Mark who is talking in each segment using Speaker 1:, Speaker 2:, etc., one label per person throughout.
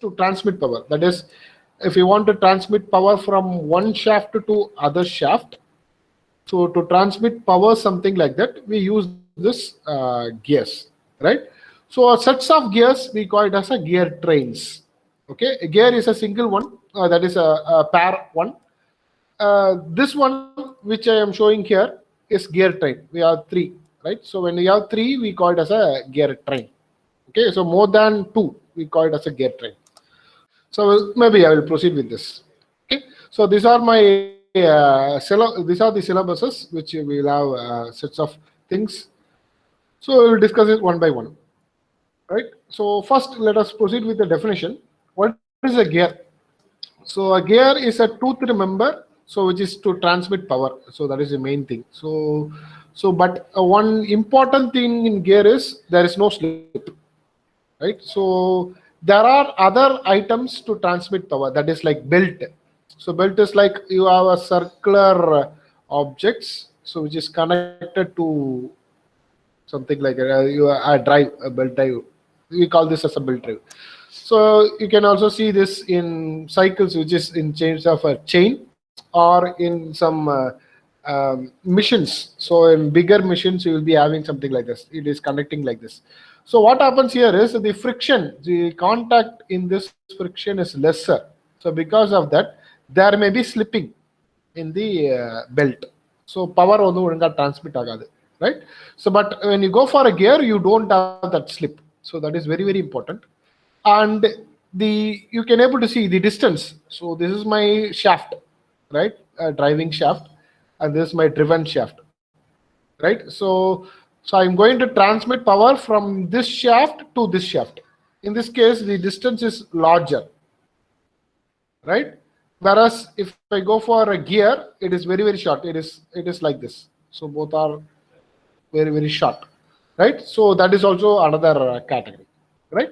Speaker 1: to transmit power. That is, if you want to transmit power from one shaft to other shaft, so to transmit power, something like that, we use this gears, right? So sets of gears, we call it as a gear trains. Okay, a gear is a single one, that is a pair one. This one which I am showing here is gear train. We have three, right? So when we have three, we call it as a gear train. Okay, so more than two, we call it as a gear train. So maybe I will proceed with this. Okay, so these are my these are the syllabuses which we will have sets of things. So we will discuss it one by one. Right. So first, let us proceed with the definition. What is a gear? So a gear is a toothed member, so which is to transmit power. So that is the main thing. But one important thing in gear is there is no slip. Right. So there are other items to transmit power. That is like belt. So belt is like you have a circular objects, so which is connected to something like a drive, a belt drive. We call this as a belt drive. So you can also see this in cycles, which is in chains of a chain, or in some missions. So in bigger missions, you will be having something like this. It is connecting like this. So what happens here is the friction, the contact in this friction is lesser. So because of that, there may be slipping in the belt. So power on the transmit agadu, right? So but when you go for a gear, you don't have that slip. So that is very, very important. And you can able to see the distance. So this is my shaft, right? Driving shaft, and this is my driven shaft, right? So I'm going to transmit power from this shaft to this shaft. In this case, the distance is larger, right? Whereas if I go for a gear, it is very, very short. It is like this. So both are very, very short, right? So that is also another category, right?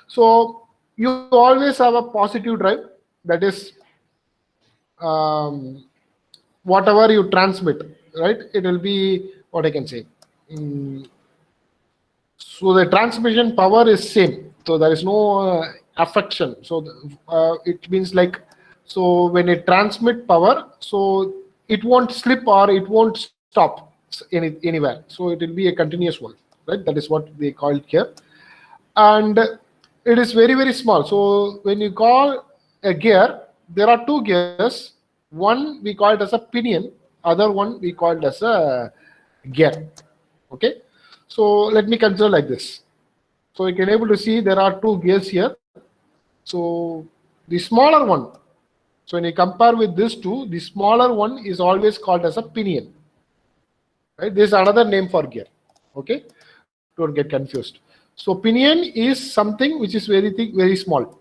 Speaker 1: So you always have a positive drive, that is whatever you transmit, right? It will be what I can say. So the transmission power is same. So there is no affection. So it means like, so when it transmit power, so it won't slip or it won't stop anywhere. So it will be a continuous one, right? That is what they call it here. And it is very, very small. So when you call a gear, there are two gears. One we call it as a pinion, other one we call it as a gear. Okay, so let me consider like this. So you can able to see there are two gears here. So the smaller one, so when you compare with this two, the smaller one is always called as a pinion, right? This is another name for gear. Okay, don't get confused. So pinion is something which is very thick, very small.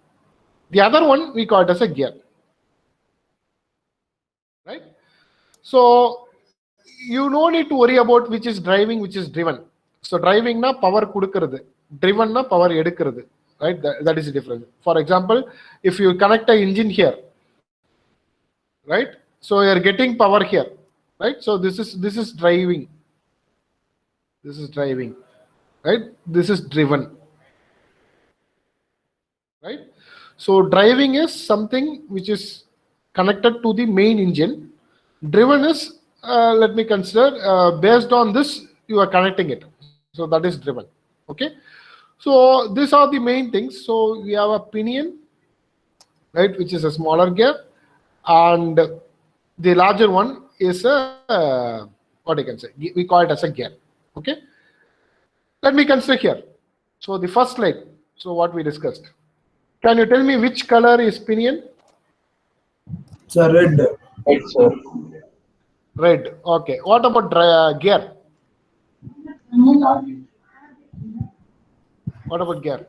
Speaker 1: The other one we call it as a gear, right? So you no need to worry about which is driving, which is driven. So driving na power kudukuradhu, driven na power edukuradhu, right? That is the difference. For example, if you connect a engine here, right? So you are getting power here, right? So this is driving. This is driving, right? This is driven, right? So driving is something which is connected to the main engine. Driven is, let me consider, based on this, you are connecting it. So that is driven. Okay. So these are the main things. So we have a pinion, right, which is a smaller gear, and the larger one is a, what I can say, we call it as a gear. Okay. Let me consider here. So the first slide. So what we discussed. Can you tell me which color is pinion?
Speaker 2: Sir, red.
Speaker 3: Right, sir.
Speaker 1: Red. Okay. What about gear? What about gear?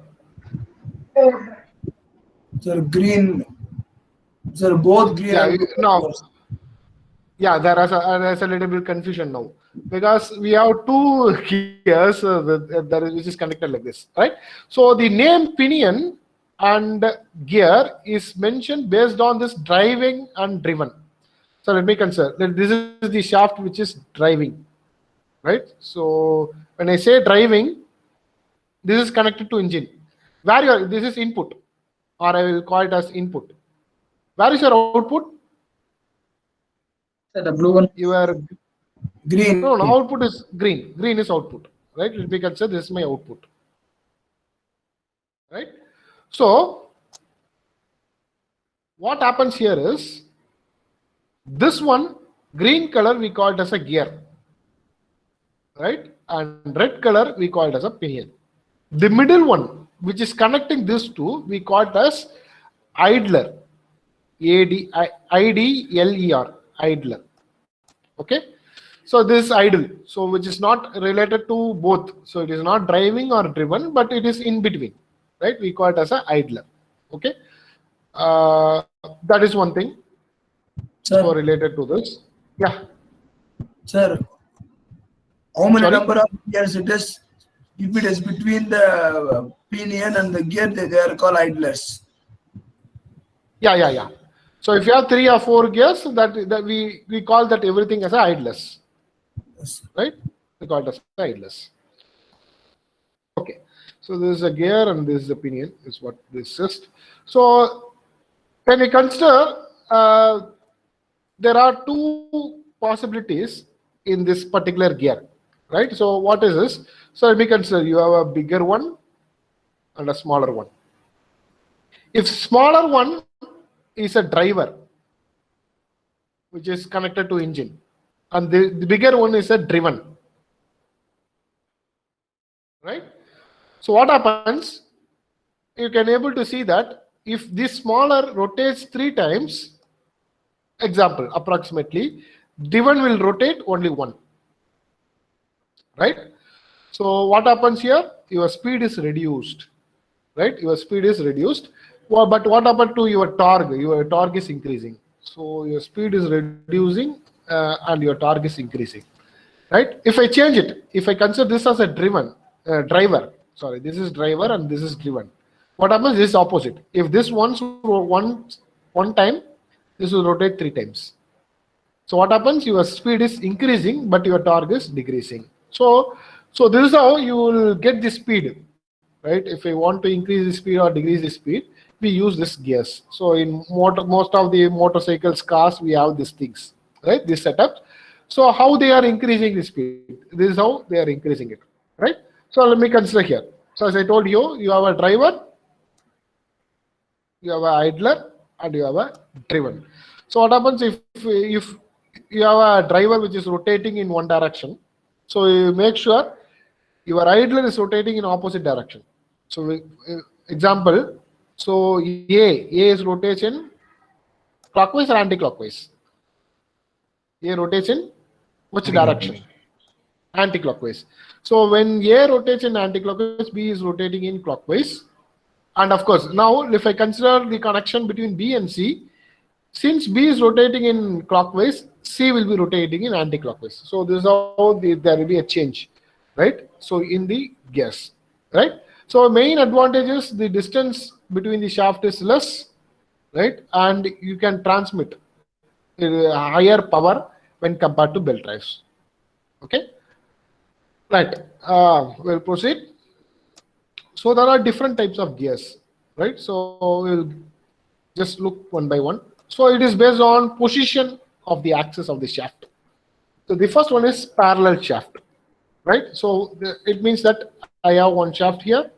Speaker 2: Sir, green. Sir, both green.
Speaker 1: Yeah, no. Yeah, there's a little bit confusion now, because we have two gears which is connected like this, right? So the name pinion and gear is mentioned based on this driving and driven. So let me consider that this is the shaft which is driving, right? So when I say driving, this is connected to engine. This is input, or I will call it as input. Where is your output?
Speaker 2: Sir, the blue one.
Speaker 1: Your
Speaker 2: Green.
Speaker 1: no, output is green. Green is output, right? We can say this is my output, right? So what happens here is this one green color we call it as a gear, right? And red color we call it as a pinion. The middle one, which is connecting these two, we call it as idler. IDLER, idler. Okay. So this is idle. So which is not related to both. So it is not driving or driven, but it is in between, right? We call it as a idler. Okay. That is one thing.
Speaker 2: Sir.
Speaker 1: So related to this. Yeah.
Speaker 2: Sir, how many
Speaker 1: Sorry?
Speaker 2: number of gears it is? If it is between the pinion and the gear, they are called idlers.
Speaker 1: Yeah. So if you have 3 or 4 gears, that we call that everything as a idlers,
Speaker 2: Yes.
Speaker 1: right? We call it as idlers. Okay. So this is a gear and this is the pinion, is what this is. So when we consider, there are 2 possibilities in this particular gear, right? So what is this? So let me consider you have a bigger one and a smaller one. If smaller one is a driver which is connected to engine, and the bigger one is a driven, right? So what happens? You can able to see that if this smaller rotates 3 times, example approximately, driven will rotate only 1, right? So what happens here? Your speed is reduced, right? Your speed is reduced. Well, but what happened to your torque? Your torque is increasing. So your speed is reducing and your torque is increasing, right? If I change it, if I consider this as a driver, sorry, this is driver and this is driven. What happens? This is opposite. If this one time, this will rotate 3 times. So what happens? Your speed is increasing, but your torque is decreasing. So this is how you will get the speed, right? If you want to increase the speed or decrease the speed, we use this gears. So in most of the motorcycles, cars, we have these things, right? This setup. So how they are increasing the speed? This is how they are increasing it, right? So let me consider here. So as I told you, you have a driver, you have an idler, and you have a driven. So what happens if you have a driver which is rotating in one direction? So you make sure your idler is rotating in opposite direction. So example, so A is rotation clockwise or anti-clockwise? A rotates in which direction? Anti-clockwise. So when A rotates in anti-clockwise, B is rotating in clockwise. And of course, now if I consider the connection between B and C, since B is rotating in clockwise, C will be rotating in anti-clockwise. So this is how there will be a change, right? So in the gears, right? So main advantage is the distance between the shaft is less, right? And you can transmit higher power when compared to belt drives. Okay, right? We'll proceed. So there are different types of gears, right? So we'll just look one by one. So it is based on position of the axis of the shaft. So the first one is parallel shaft, right? So it means that I have one shaft here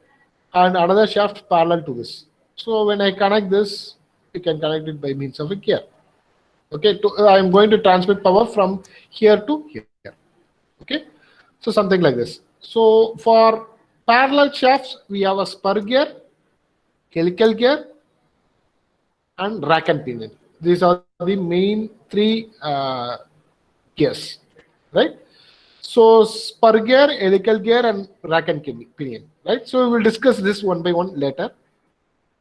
Speaker 1: and another shaft parallel to this. So when I connect this, you can connect it by means of a gear. Okay, I am going to transmit power from here to here. Okay, so something like this. So for parallel shafts, we have a spur gear, helical gear, and rack and pinion. These are the main 3 gears, right? So spur gear, helical gear, and rack and pinion, right? So we will discuss this one by one later.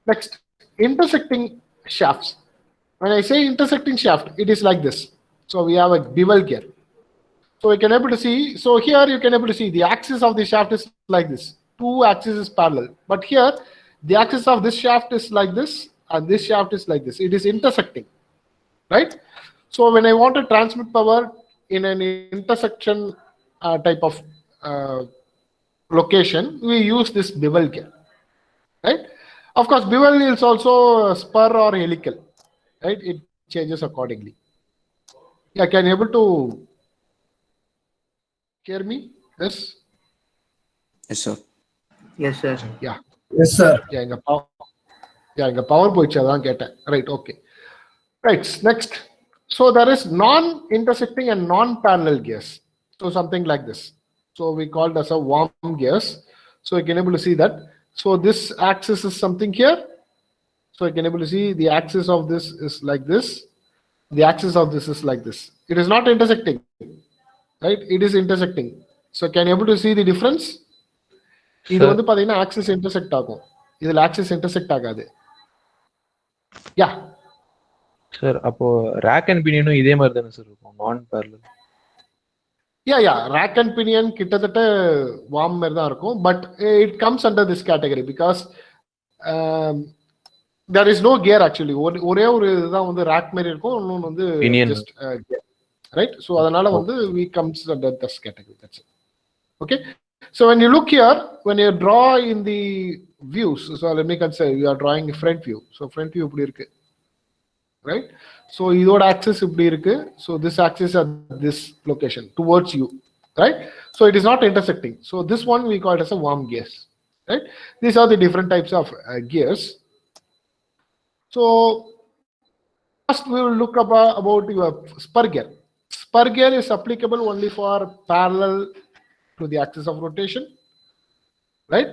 Speaker 1: Next, intersecting shafts. When I say intersecting shaft, it is like this. So we have a bevel gear. So you can able to see. So here you can able to see the axis of the shaft is like this. 2 axes is parallel. But here the axis of this shaft is like this, and this shaft is like this. It is intersecting, right? So when I want to transmit power in an intersection type of location, we use this bevel gear, right? Of course, bevel is also spur or helical, right? It changes accordingly. Yeah, can you able to hear me? Yes.
Speaker 3: Yes, sir.
Speaker 4: Yes, sir.
Speaker 1: Yeah.
Speaker 2: Yes, sir.
Speaker 1: Yeah, in the power போயிடுச்சு அதான் கேட்டேன். Right. Okay. Right. Next. So there is non-intersecting and non-parallel gears. So something like this. So we call it as a worm gears. So you can able to see that. So this axis is something here. So you can able to see the axis of this is like this. The axis of this is like this. It is not intersecting, right? It is intersecting. So can you able to see the difference? இது வந்து பாத்தீங்கன்னா axis intersect ஆகும், இதுல axis intersect ஆகாது. யா
Speaker 5: sir அப்போ rack and பினியனும் இதே மாதிரி தானே சார் இருக்கும், நான் parallel?
Speaker 1: Yeah rack and pinion கிட்டத்தட்ட வார்ம் மாதிரி தான் இருக்கும். But it comes under this category because there is no gear actually. ஒரே ஒரு இதுதான் வந்து ரேக் மாதிரி இருக்கும், இன்னொன்று வந்து ஜஸ்ட் gear, right? So அதனால வந்து we comes under this category. That's it. Okay. So when you look here, when you draw in the views, so let me consider you are drawing a front view. So front view இப்படி இருக்கு, right? So இதோட axis இப்படி இருக்கு. So this axis at this location towards you, right? So it is not intersecting. So this one we call it as a worm gears, right? These are the different types of gears. So first we will look about your spur gear. Spur gear is applicable only for parallel to the axis of rotation, right?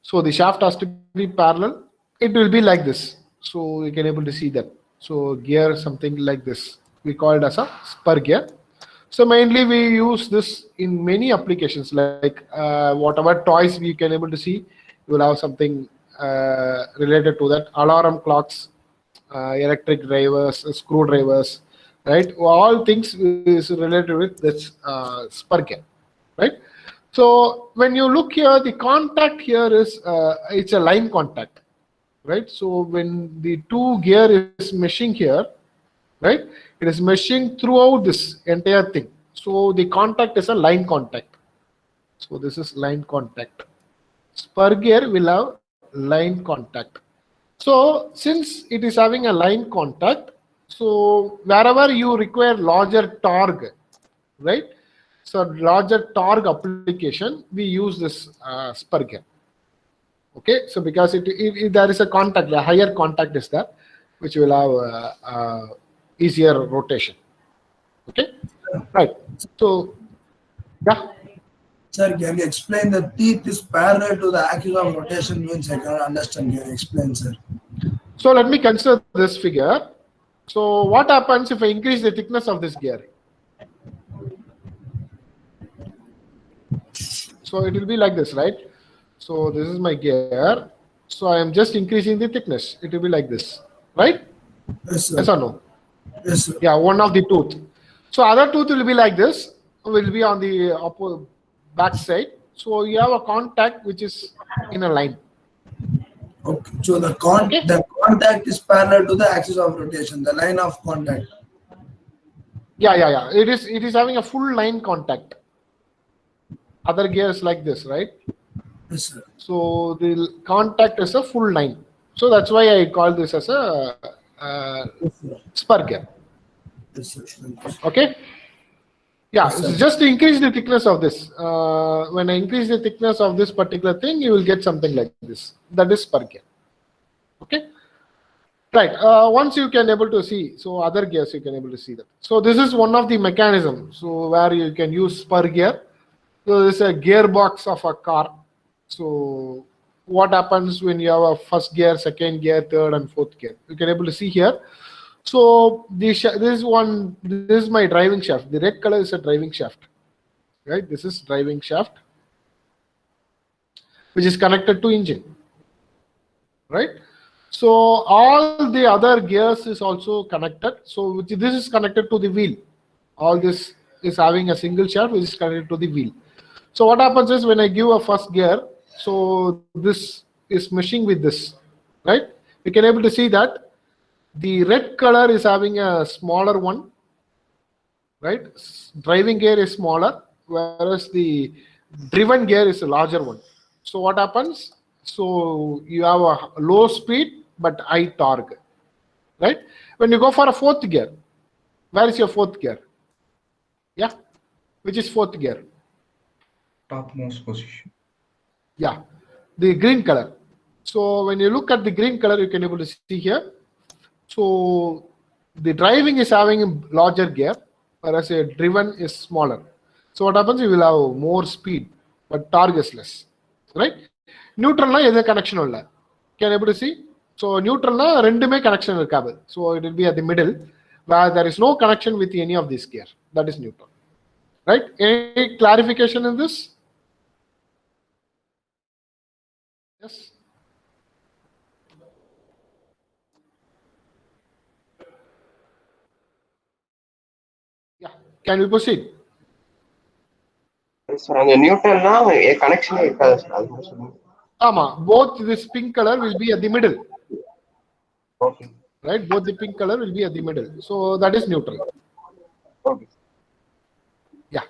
Speaker 1: So the shaft has to be parallel. It will be like this. So you can able to see that. So gear something like this. We call it as a spur gear. So mainly we use this in many applications, like whatever toys we can able to see, you will have something related to that. Alarm clocks, electric drivers, screwdrivers, right? All things is related with this spur gear, right? So when you look here, the contact here is it's a line contact, right? So when the two gear is meshing here, right, it is meshing throughout this entire thing. So the contact is a line contact. So this is line contact. Spur gear will have line contact. So since it is having a line contact, so wherever you require larger torque, right? So larger torque application, we use this spur gear. Okay, so because it there is a contact, a higher contact is there, which will have easier rotation. Okay, right. So yeah.
Speaker 2: Sir, can you explain the teeth is parallel to the axis of rotation means? I cannot understand. Can you explain, sir?
Speaker 1: So let me consider this figure. So what happens if I increase the thickness of this gear? So it will be like this, right? So this is my gear. So I am just increasing the thickness. It will be like this, right?
Speaker 2: Yes, sir.
Speaker 1: Yes or no?
Speaker 2: Yes, sir.
Speaker 1: Yeah, one of the tooth. So other tooth will be like this, will be on the back side. So you have a contact which is in a line.
Speaker 2: Okay. So the contact is parallel to the axis of rotation, the line of contact.
Speaker 1: Yeah. It is having a full line contact. Other gears like this, right?
Speaker 2: Yes, sir.
Speaker 1: So the contact is a full line. So that's why I call this as a spur gear.
Speaker 2: Yes, sir.
Speaker 1: Okay. Yeah,
Speaker 2: Yes, sir.
Speaker 1: just to increase the thickness of this. When I increase the thickness of this particular thing, you will get something like this. That is spur gear. Okay. Right. Once you can able to see, so other gears you can able to see that. So this is one of the mechanism. So where you can use spur gear. So this is a gearbox of a car. So what happens when you have a first gear, second gear, third and fourth gear? You can able to see here. So this is my driving shaft. The red color is a driving shaft, right? This is driving shaft, which is connected to engine, right? So all the other gears is also connected. So this is connected to the wheel. All this is having a single shaft which is connected to the wheel. So what happens is when I give a first gear, so this is meshing with this, right? You can able to see that the red color is having a smaller one, right? Driving gear is smaller, whereas the driven gear is a larger one. So what happens? So you have a low speed but high torque, right? When you go for a fourth gear, where is your fourth gear? Yeah, which is fourth gear?
Speaker 3: Topmost position.
Speaker 1: Yeah, the green color. So when you look at the green color, you can able to see here. So the driving is having a larger gear, whereas a driven is smaller. So what happens? You will have more speed, but torque is less, right? Neutral na எந்த connection இல்ல. Can you able to see? So neutral na ரெண்டுமே connection இருக்காது. So it will be at the middle, where there is no connection with any of these gear. That is neutral, right? Any clarification in this? Yes. Yeah. Can we proceed?
Speaker 4: Sir அங்க நியூட்ரல்னா கனெக்ஷனே இருக்காது sir அது மட்டும் சொல்லுங்க.
Speaker 1: ஆமா, both this pink color will be at the middle.
Speaker 4: Okay
Speaker 1: Right, both the pink color will be at the middle, so that is neutral.
Speaker 4: Okay
Speaker 1: Yeah,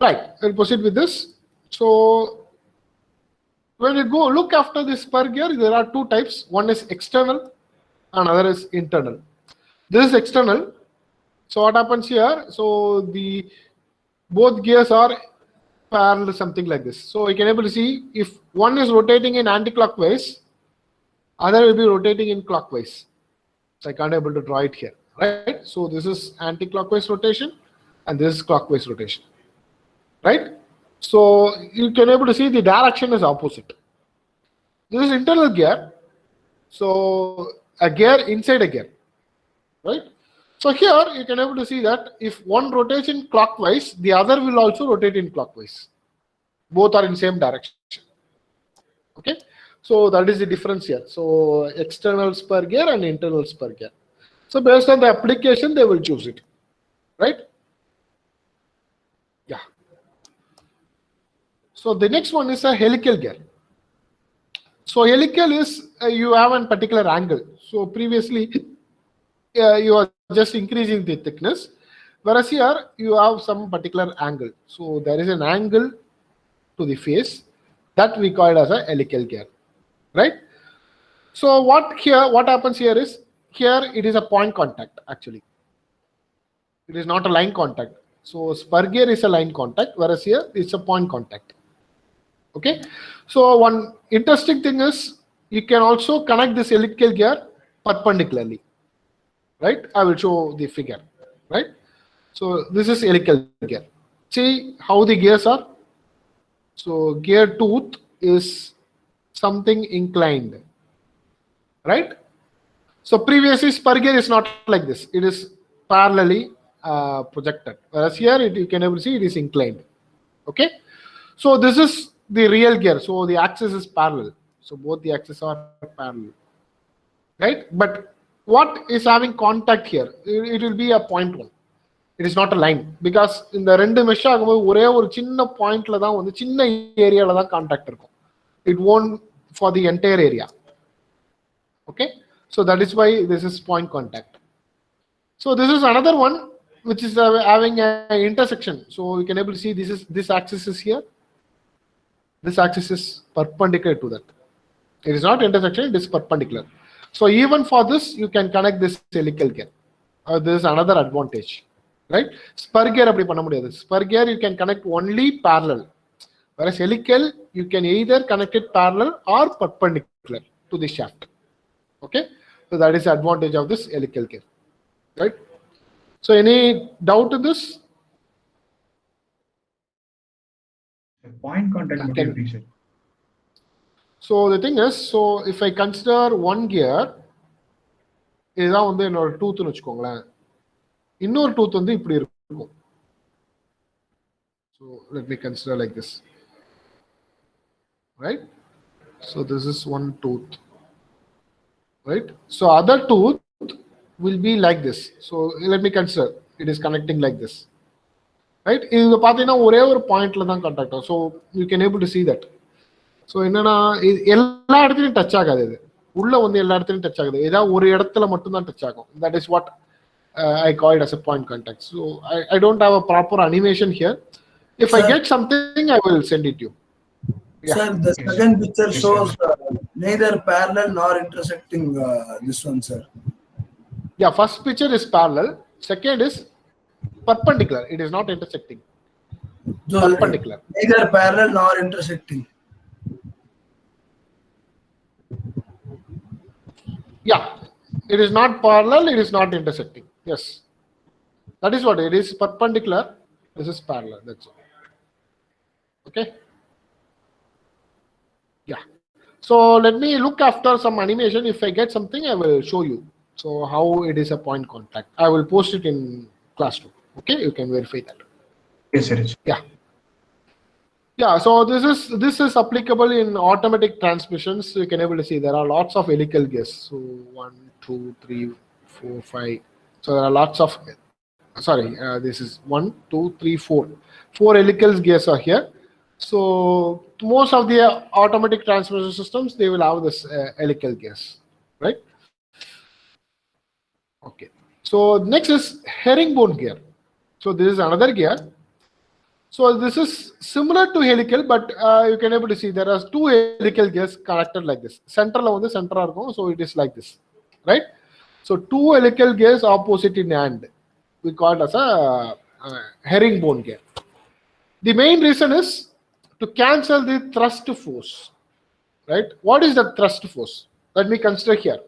Speaker 1: right. We'll proceed with this. So when you go look after this spur gear, there are two types. One is external, another is internal. This is external. So what happens here? So the both gears are parallel, something like this. So you can able to see if one is rotating in anti-clockwise, other will be rotating in clockwise. So I can't able to draw it here, right? So this is anti-clockwise rotation and this is clockwise rotation, right? So you can able to see the direction is opposite. This is internal gear. So a gear inside a gear, right? So here you can able to see that if one rotates in clockwise, the other will also rotate in clockwise. Both are in same direction. Okay. So that is the difference here. So external spur gear and internal spur gear. So based on the application, they will choose it, right? Yeah. So the next one is a helical gear. So helical is you have a particular angle. So previously you are just increasing the thickness, whereas here you have some particular angle. So there is an angle to the face that we call it as a helical gear, right? So what happens here is, here it is a point contact actually. It is not a line contact. So spur gear is a line contact, whereas here it's a point contact. Okay. So one interesting thing is you can also connect this helical gear perpendicularly, right? I will show the figure, right? So this is helical gear. See how the gears are. So gear tooth is something inclined, right? So previously spur gear is not like this. It is parallelly projected. Whereas here you can able to see it is inclined. Okay. So this is the real gear. So the axis is parallel. So both the axes are parallel, right? But what is having contact here? It will be a point one. It is not a line, because in the ரெண்டு mesh ஆகும்போது ஒரே ஒரு சின்ன பாயிண்ட்ல தான் வந்து சின்ன ஏரியால தான் கான்டாக்ட் இருக்கும். It won't for the entire area. Okay, so that is why this is point contact. So this is another one which is having an intersection. So you can able to see this axis is here. This axis is perpendicular to that. It is not intersection, it is perpendicular. So even for this, you can connect this helical gear. This is another advantage, right? Spur gear appadi panna mudiyadhu. Spur gear you can connect only parallel, whereas helical you can either connect it parallel or perpendicular to the shaft. Okay, so that is the advantage of this helical gear, right? So any doubt in this?
Speaker 6: Point contact material, sir.
Speaker 1: So the thing is, so if I consider one gear, இதுதான் வந்து என்னோட டூத்னு வச்சுக்கோங்களேன், இன்னொரு tooth வந்து இப்படி இருக்கும். So let me consider like this, right? So this is one tooth, right? So other tooth will be like this. So let me consider it is connecting like this, right? இது பார்த்தீங்கன்னா ஒரே ஒரு பாயிண்ட்ல தான் contact ஆகும். So you can able to see that. So என்னன்னா எல்லா இடத்துலையும் டச் ஆகாது, இது உள்ள வந்து எல்லா இடத்துலையும் டச் ஆகுது, ஏதாவது ஒரு இடத்துல மட்டும்தான் டச் ஆகும். That is what I call it as a point contact. So I don't have a proper animation here. If I get something I will send it you. Yeah.
Speaker 2: Sir, the
Speaker 3: Yes.
Speaker 2: second picture
Speaker 3: Yes,
Speaker 2: shows neither parallel nor intersecting this one, sir.
Speaker 1: Yeah, first picture is parallel. Second is perpendicular. It is not intersecting.
Speaker 2: So,
Speaker 1: Perpendicular.
Speaker 2: neither parallel nor intersecting.
Speaker 1: Yeah, it is not parallel. It is not intersecting. Yes, that is what it is. Perpendicular. This is parallel. That's all. Okay. Yeah. So let me look after some animation. If I get something, I will show you. So how it is a point contact. I will post it in classroom. Okay, you can verify that.
Speaker 3: Yes, sir. Yes.
Speaker 1: Yeah. Yeah, so this is applicable in automatic transmissions. You can able to see there are lots of helical gears. So 1, 2, 3, 4, 5. So there are lots of. Sorry, this is 1, 2, 3, 4. 4 helical gears are here. So most of the automatic transmission systems, they will have this helical gears, right? Okay. So next is herringbone gear. So this is another gear. So this is similar to helical, but you can able to see there are 2 helical gears connected like this. Center so it is like this, right? So 2 helical gears opposite in hand. We call it as a herringbone gear. The main reason is to cancel the thrust force, right? What is the thrust force? Let me consider here.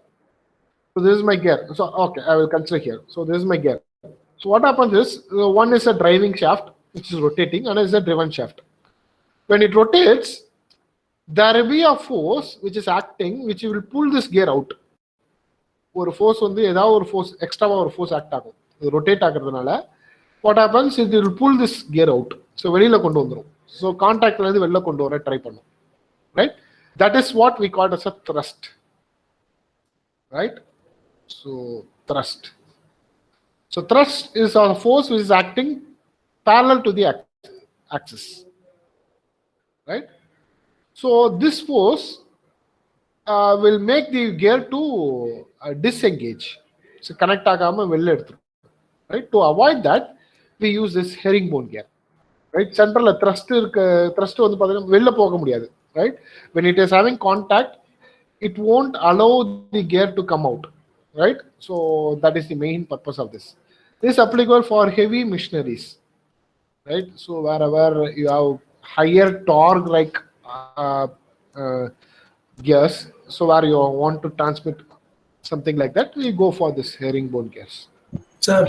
Speaker 1: So this is my gear. So okay, I will consider here. So this is my gear. So what happens is one is a driving shaft which is rotating, and is a driven shaft. When it rotates, there will be a force which is acting, which will pull this gear out. ஒரு force வந்து ஏதாவது ஒரு force எக்ஸ்ட்ராவா ஒரு force act ஆகும். இது rotate ஆகிறதுனால what happens is it will pull this gear out. So வெளியில கொண்டு வந்துரும். So கான்டாக்ட்ல இருந்து வெளியில கொண்டு வர ட்ரை பண்ணும். Right? That is what we call as a thrust. Right? So thrust. So thrust is a force which is acting parallel to the axis. Right? So this force will make the gear to disengage. So connect agama vella eduthu. Right? To avoid that, we use this herringbone gear. Right? Central thrust வந்து பாத்தீங்கன்னா வெளில போக முடியாது. Right? When it is having contact, it won't allow the gear to come out. Right? So that is the main purpose of this. This is applicable for heavy machineries. Right? So wherever you have higher torque like gears, so where you want to transmit something like that, we go for this herringbone gears.
Speaker 2: Sir,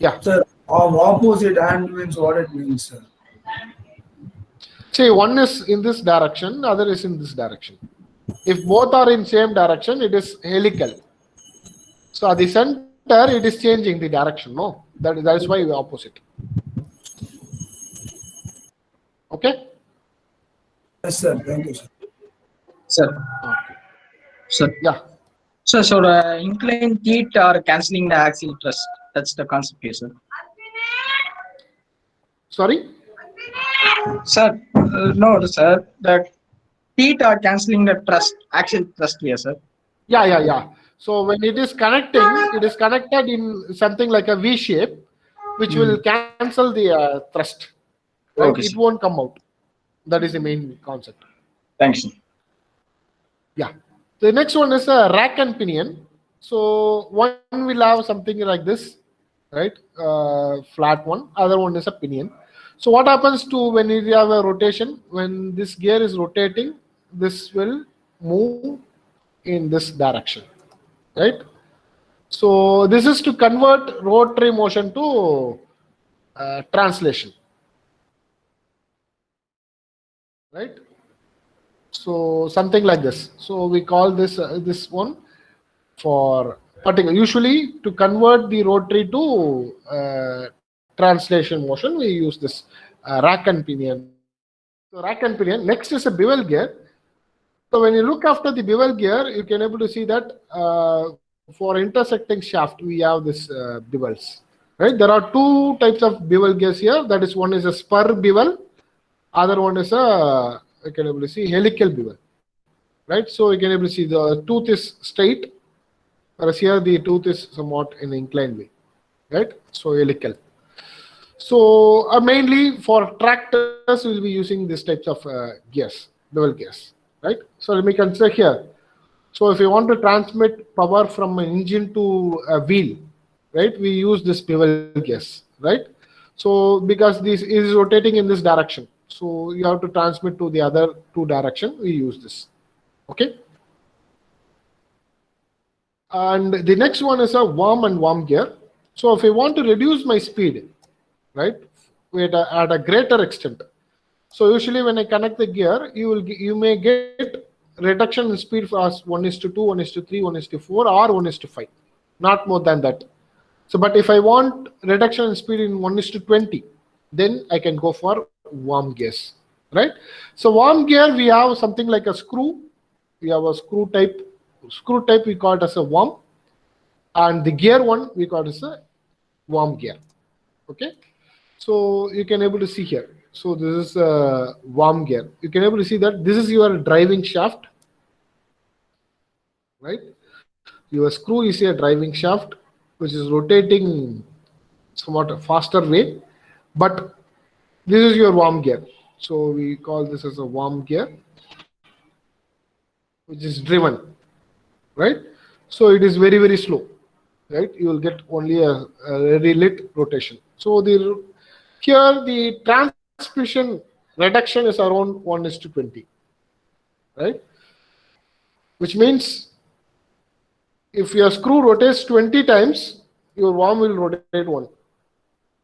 Speaker 1: Yeah.
Speaker 2: sir, of opposite hand means what it means, sir.
Speaker 1: Say one is in this direction, other is in this direction. If both are in same direction, it is helical. So at the center, it is changing the direction. No, that is why we opposite. Okay.
Speaker 2: Yes, sir. Thank you, sir.
Speaker 7: Sir. Sir.
Speaker 1: Yeah.
Speaker 7: So the inclined teeth are cancelling the axial thrust. That's the concept here, sir.
Speaker 1: Sorry.
Speaker 7: Sir, no, sir. The teeth are cancelling the thrust, axial thrust here, sir.
Speaker 1: Yeah. So when it is connecting, it is connected in something like a V shape, which will cancel the thrust. Right?
Speaker 7: Okay,
Speaker 1: It
Speaker 7: sir.
Speaker 1: won't come out. That is the main concept.
Speaker 7: Thanks, sir.
Speaker 1: Yeah. The next one is a rack and pinion. So one will have something like this, right? Flat one. Other one is a pinion. So what happens to when you have a rotation? When this gear is rotating, this will move in this direction, right? So this is to convert rotary motion to translation, right? So something like this. So we call this this one for particular. Usually to convert the rotary to translation motion, we use this rack and pinion. So rack and pinion. Next is a bevel gear. So when you look after the bevel gear, you can able to see that for intersecting shaft, we have this bevels. Right? There are 2 types of bevel gears here. That is, one is a spur bevel. Other one is a, you can able to see, helical bevel. Right? So you can able to see the tooth is straight, whereas here the tooth is somewhat in inclined way. Right? So helical. So mainly for tractors, we'll be using these types of gears, bevel gears, right? So let me consider here. So if you want to transmit power from an engine to a wheel, right, we use this bevel gears, right? So because this is rotating in this direction, so you have to transmit to the other two direction, we use this, okay? And the next one is a worm and worm gear. So if I want to reduce my speed, right, at a greater extent. So usually when I connect the gear, you may get reduction in speed for us 1:2, 1:3, 1:4, or 1:5, not more than that. So, but if I want reduction in speed in 1:20, then I can go for worm gears, right? So worm gear, we have something like a screw. We have a screw type. Screw type we call it as a worm, and the gear one we call it as a worm gear. Okay, so you can able to see here. So this is a worm gear. You can able to see that this is your driving shaft, right? Your screw is a driving shaft which is rotating somewhat a faster way, but this is your worm gear. So we call this as a worm gear, which is driven, right? So it is very, very slow, right? You will get only a very lit rotation. So here the transmission reduction is around 1:20, right? Which means if your screw rotates 20 times, your worm will rotate 1,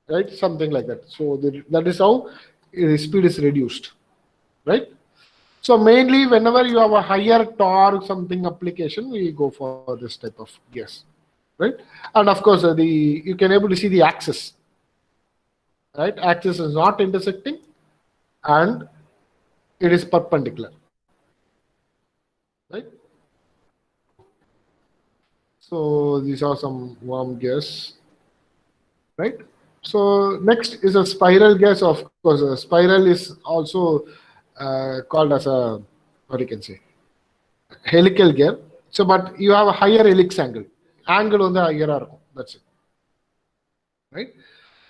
Speaker 1: right? Something like that. So that is how the speed is reduced, right? So mainly whenever you have a higher torque something application, we go for this type of gears, right? And of course, you can able to see the axis, right? Axis is not intersecting and it is perpendicular, right? So these are some worm gears, right? So next is a spiral gears. Of course, a spiral is also called as a, what you can say, helical gear. So, but you have a higher helix angle. Angle on the higher, that's it, right?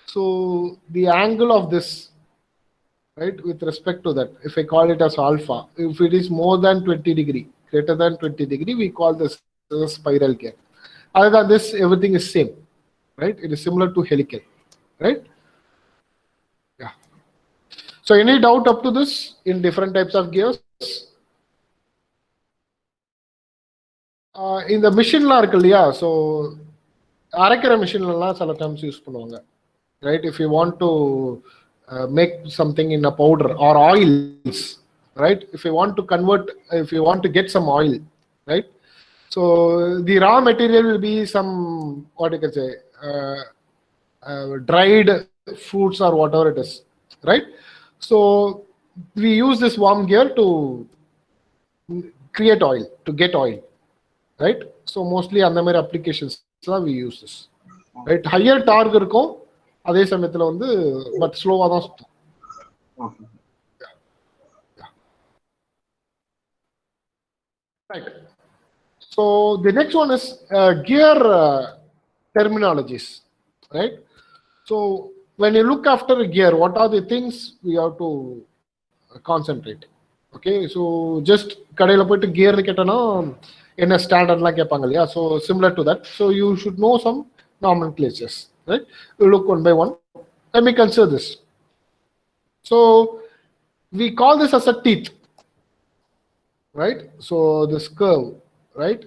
Speaker 1: So the angle of this, right, with respect to that, if I call it as alpha, if it is more than 20 degree, greater than 20 degree, we call this as a spiral gear. Other than this, everything is same, right? It is similar to helical, right? Yeah. So any doubt up to this in different types of gears? In the machine la irukku illaya, so arakira machine la sala times use பண்ணுவாங்க, right? If you want to make something in a powder or oils, right? If you want to convert, if you want to get some oil, right? So the raw material will be some, what you can say, dried fruits or whatever it is, right? So we use this worm gear to create oil, to get oil, right? So mostly அந்த மாதிரி applications we use this, right? Higher torque இருக்கும், அதே சமயத்துல வந்து but ஸ்லோவா தான் சுத்தும். Right. So the next one is gear terminologies, right? So when you look after a gear, what are the things we have to concentrate? Okay, so just கடையில போயிட்டு gear கேட்டனா என்ன ஸ்டாண்டர்ட்லாம் கேட்பாங்க இல்லையா? So similar to that, so you should know some nomenclatures, right? We look one by one. Let me consider this. So we call this as a teeth, right? So this curve, right?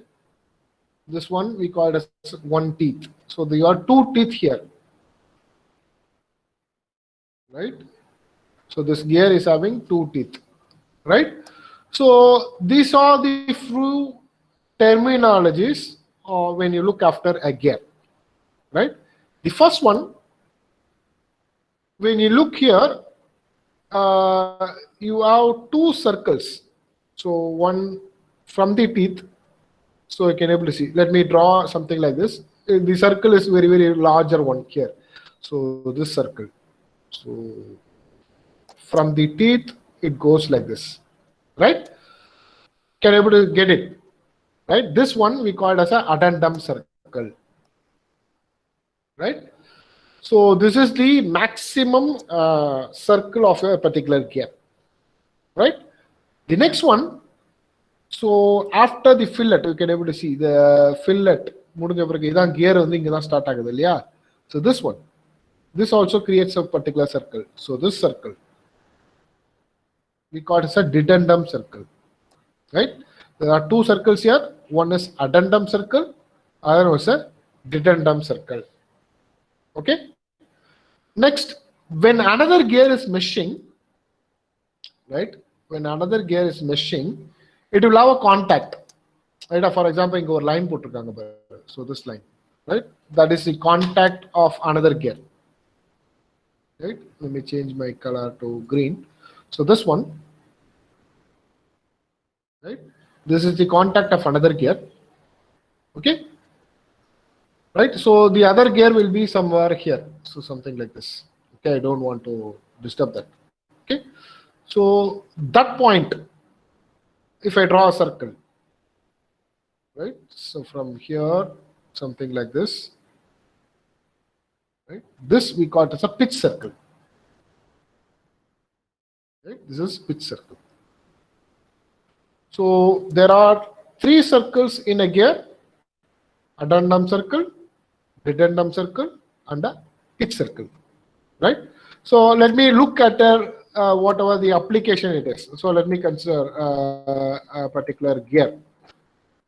Speaker 1: This one we call it as one teeth. So there are two teeth here, right? So this gear is having two teeth, right? So these are the few terminologies when you look after a gear, right? The first one, when you look here, you have two circles. So one from the teeth, so you can able to see. Let me draw something like this. The circle is very, very larger one here. So this circle. So from the teeth, it goes like this, right? Can able to get it, right? This one we call it as a addendum circle, right? So this is the maximum circle of a particular gear, right? The next one, so after the fillet, you can able to see the fillet. Gear start agudhu. So this one, this also creates a particular circle. So this circle, we call it as a dedendum circle, right? There are two circles here. One is addendum circle, other one is a dedendum circle. Okay. Next, when another gear is meshing, right? When another gear is meshing, it will have a contact. Right? For example, inga or line potrukanga. So this line, right? That is the contact of another gear. Right? Let me change my color to green. So this one, right? This is the contact of another gear. Okay. Right. So the other gear will be somewhere here. So something like this. Okay. I don't want to disturb that. Okay. So that point, if I draw a circle, right? So from here, something like this, right? This we call it as a pitch circle. Right? This is pitch circle. So there are three circles in a gear: addendum circle, dedendum circle, and a pitch circle. Right? So let me look at whatever the application it is. So let me consider a particular gear.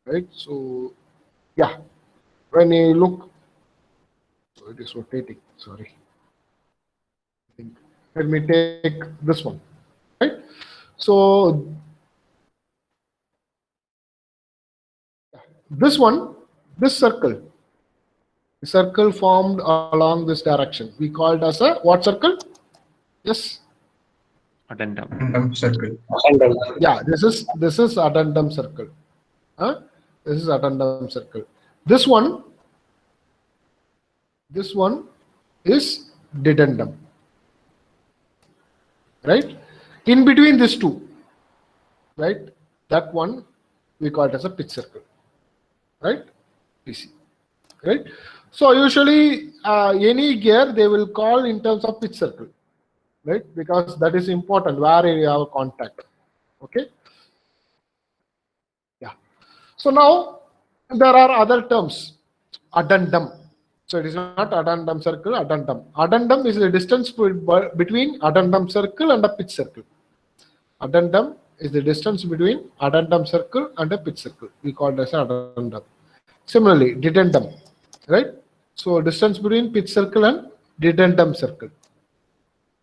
Speaker 1: Right? So yeah, when you look, so it is rotating. Sorry. Let me take this one. Right? So this one, this circle, the circle formed along this direction, we call it as a what circle? Yes.
Speaker 5: Addendum.
Speaker 6: Addendum circle.
Speaker 1: Yeah, this is addendum circle. This is addendum circle. This one is dedendum. Right? In between these two, right? That one we call it as a pitch circle. Right? PC. Right? So usually any gear they will call in terms of pitch circle, right? Because that is important where you have contact. Okay. Yeah. So now there are other terms. Addendum. So it is not addendum circle, addendum. Addendum is the distance between addendum circle and a pitch circle. Addendum is the distance between addendum circle and a pitch circle. We call it as addendum. Similarly, dedendum, right? So distance between pitch circle and dedendum circle,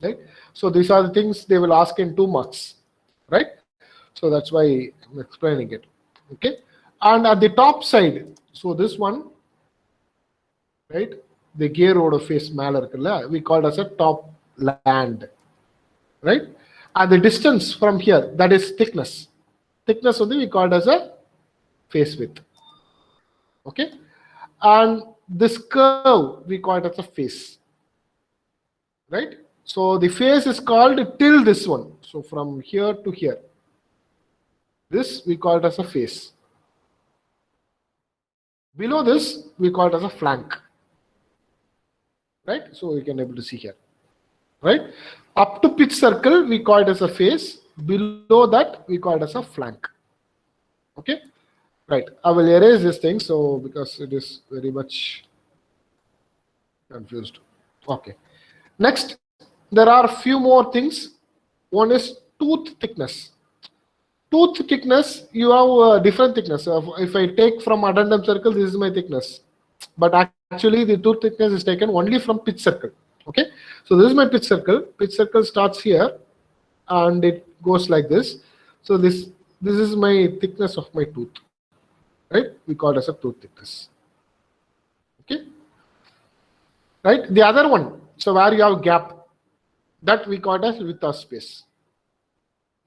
Speaker 1: right? So these are the things they will ask in 2 marks, right? So that's why I'm explaining it. Okay. And at the top side, so this one, right? The gear road face maler, we call it as a top land, right? And the distance from here, that is thickness. Thickness only we call it as a face width. Okay. And this curve, we call it as a face. Right? So the face is called till this one. So from here to here. This we call it as a face. Below this, we call it as a flank. Right? So we can able to see here. Right? Up to pitch circle, we call it as a face. Below that, we call it as a flank. Okay? Right. I will erase this thing so because it is very much confused. Okay. Next, there are a few more things. One is tooth thickness. Tooth thickness, you have a different thickness. If I take from addendum circle, this is my thickness. But actually, the tooth thickness is taken only from pitch circle. Okay. So this is my pitch circle. Pitch circle starts here and it goes like this. So this is my thickness of my tooth. Right? We call it as a tooth thickness. Okay. Right? The other one, so where you have gap, that we call it as width of space.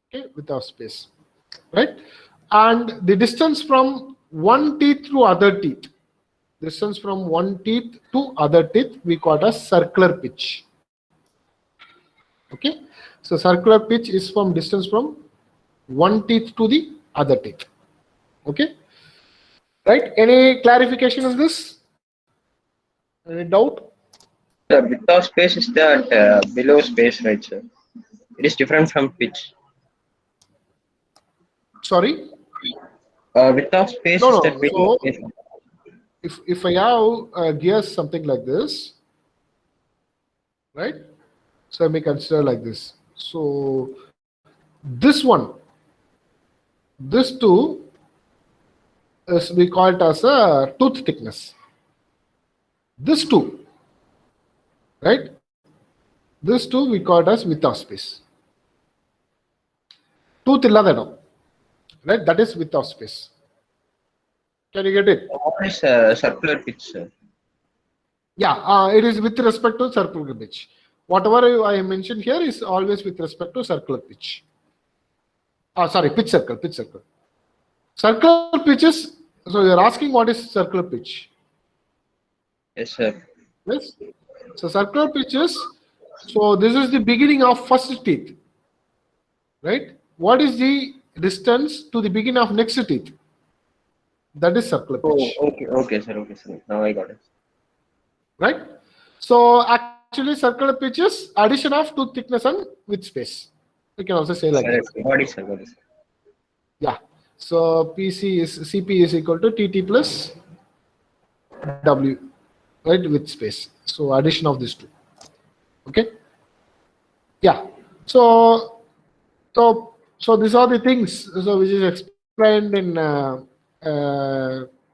Speaker 1: Okay, width of space. Right? And the distance from one teeth to other teeth. Distance from one teeth to other teeth, we call it as circular pitch. Okay. So circular pitch is from distance from one teeth to the other teeth. Okay. Right? Any clarification on this? Any doubt?
Speaker 4: The width of space is that below space, right, sir? It is different from pitch.
Speaker 1: Sorry?
Speaker 4: Width of space
Speaker 1: No,
Speaker 4: is
Speaker 1: no.
Speaker 4: that below
Speaker 1: So
Speaker 4: space.
Speaker 1: if I have gears something like this, right? So I may consider like this. So this one, this two is we call it as a tooth thickness. This two, right? This two we call it as width of space. Tooth illada idam, right? That is width of space. Can you get it?
Speaker 4: What is circular pitch, sir?
Speaker 1: Yeah, it is with respect to circular pitch. Whatever I mentioned here is always with respect to circular pitch. Sorry, pitch circle, pitch circle. Circular pitches. So you're asking what is circular pitch?
Speaker 4: Yes, sir.
Speaker 1: Yes. So circular pitches. So this is the beginning of first teeth, right? What is the distance to the beginning of next teeth? That is circular
Speaker 4: Oh,
Speaker 1: pitch,
Speaker 4: okay, sir. Okay, sir. Now I got it.
Speaker 1: right? So actually, circular pitch is addition of tooth thickness and width space. You can also say like that.
Speaker 4: Got it, sir. Got it, sir.
Speaker 1: Yeah. So CP is equal to TT plus W, right, with space. So addition of these two. Okay. Yeah. So these are the things. So which is explained in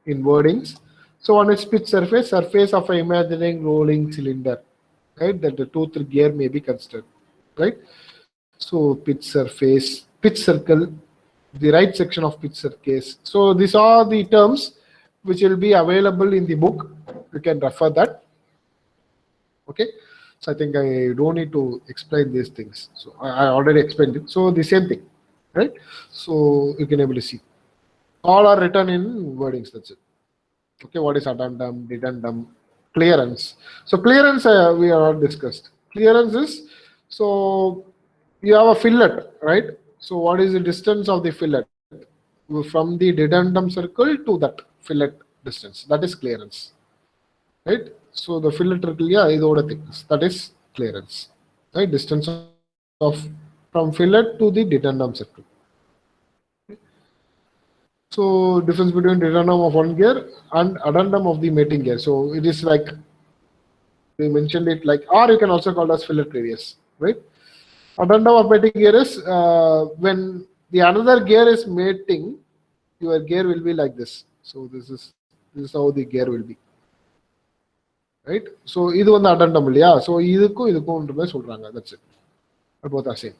Speaker 1: wordings. So one is pitch surface, surface of an imagining rolling cylinder, right? That the tooth gear may be considered, right? So pitch surface, pitch circle, the right section of pitch surface. So these are the terms which will be available in the book. You can refer that. Okay. So I think I don't need to explain these things. So I already explained it. So the same thing, right? So you can able to see. All are written in wordings. That's it. Okay. What is addendum, dedendum, clearance? So clearance we are discussed. Clearance is, so you have a fillet, right? So what is the distance of the fillet from the dedendum circle to that fillet distance? That is clearance, right? So the fillet circle, yeah, is the thickness. That is clearance, right? Distance of from fillet to the dedendum circle. So difference between dedendum of one gear and addendum of the mating gear. So it is like we mentioned it like, or you can also call it as fillet radius, right? Addendum of mating gear is when the another gear is mating, your gear will be like this. So this is how the gear will be, right? So இது வந்து addendum இல்லையா? So இதுக்கும் சொல்றாங்க. That's it. Both are same.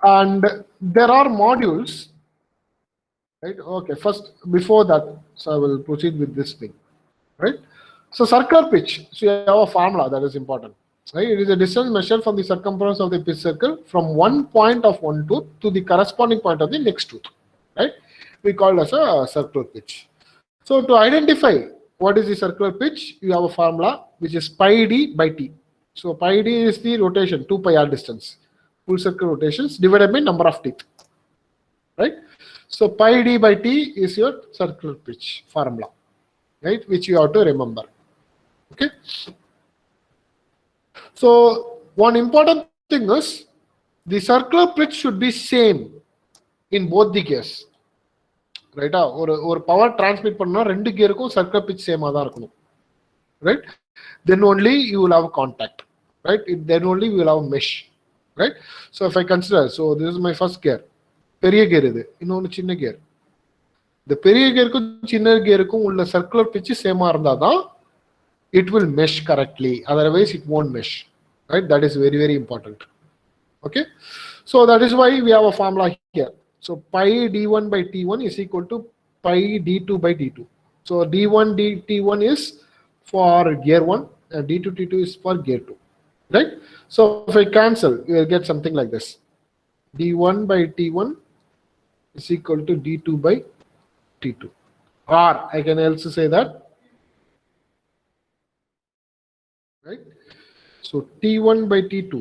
Speaker 1: And there are modules, right? Okay, first before that, so I will proceed with this thing, right? So circular pitch. So you have a formula that is important. Right? It is a distance measured from the circumference of the pitch circle from one point of one tooth to the corresponding point of the next tooth. Right? We call it as a circular pitch. So to identify what is the circular pitch, you have a formula which is pi d by t. So pi d is the rotation, 2 pi r distance, full circle rotations divided by number of teeth. Right? So pi d by t is your circular pitch formula, right? Which you have to remember. Okay. So one important thing is the circular pitch should be same in both the gears. Right? Or power transmit பண்ணா ரெண்டு gearக்கும் circular pitch same தான் இருக்கணும். Right? Then only you will have contact. Right? Then only you will have mesh. Right? So if I consider, so this is my first gear. பெரிய gear இது. இன்னொன்னு சின்ன gear. இந்த பெரிய gearக்கும் சின்ன gearக்கும் உள்ள circular pitch சேமா இருந்தாதான் it will mesh correctly. Otherwise, it won't mesh. Right? That is very, very important. Okay. So that is why we have a formula here. So pi d1 by t1 is equal to pi d2 by d2. So d1 dt1 is for gear 1 and d2 t2 is for gear 2. Right? So if I cancel, you will get something like this. d1 by t1 is equal to d2 by t2. Or I can also say that, right? So T1 by T2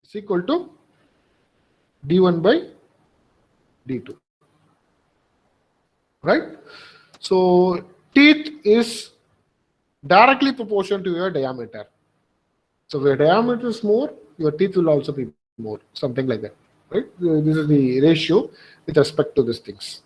Speaker 1: is equal to D1 by D2. right? So teeth is directly proportional to your diameter. So if your diameter is more, your teeth will also be more, something like that, right? This is the ratio with respect to these things.